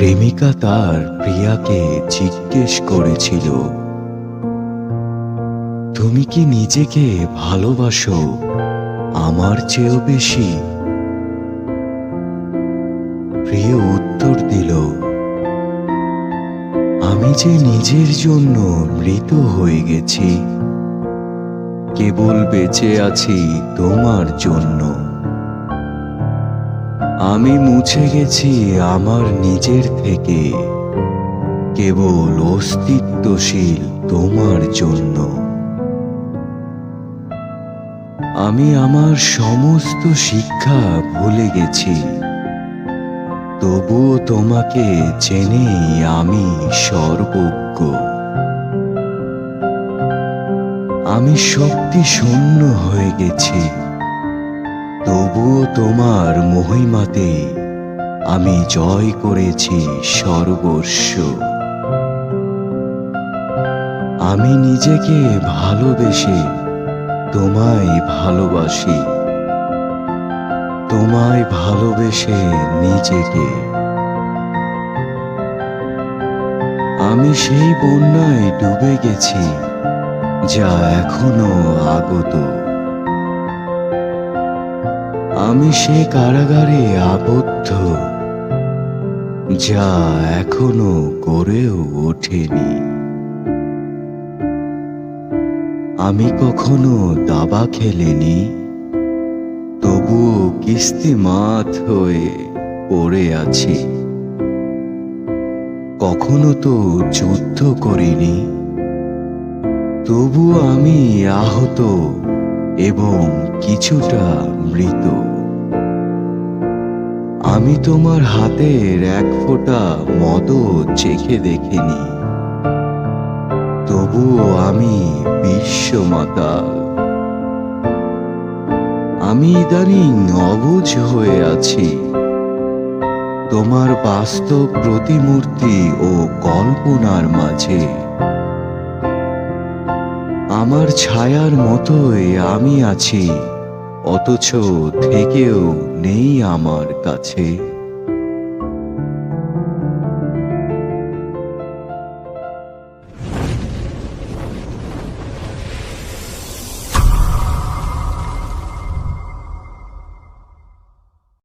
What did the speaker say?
প্রেমিকা তার প্রিয়াকে জিজ্ঞেস করেছিল, তুমি কি নিজেকে ভালোবাসো আমার চেয়েও বেশি? প্রিয় উত্তর দিল, আমি যে নিজের জন্য মৃত হয়ে গেছি, কেবল বেঁচে আছি তোমার জন্য। আমি মুছে গেছি আমার নিজের থেকে, কেবল অস্তিত্বশীল তোমার জন্য। আমি আমার সমস্ত শিক্ষা ভুলে গেছি, তবুও তোমাকে জেনেই আমি সর্বজ্ঞ। আমি শক্তি শূন্য হয়ে গেছি, তবুও তোমার মহিমাতে আমি জয় করেছি সর্বস্ব। আমি নিজেকে ভালোবেসে তোমায় ভালোবাসি, তোমায় ভালোবেসে নিজেকে। আমি সেই বন্যায় ডুবে গেছি যা এখনো আগত। আমি সে কারাগারে আবদ্ধ যা এখনো গড়েও ওঠেনি। আমি কখনো দাবা খেলিনি, তবুও কিস্তিমাত হয়ে পড়ে আছি। কখনো তো যুদ্ধ করিনি, তবু আমি আহত এবং কিছুটা মৃত। আমি তোমার হাতের এক ফোঁটা মদও চেখে দেখিনি, তবুও আমি বিশ্বমাতাল। আমি ইদানিং অবুঝ হয়ে আছি, তোমার বাস্তব প্রতিমূর্তি ও কল্পনার মাঝে। আমার ছায়ার মতোই আমি আছি, অথচ থেকেও নেই আমার কাছে।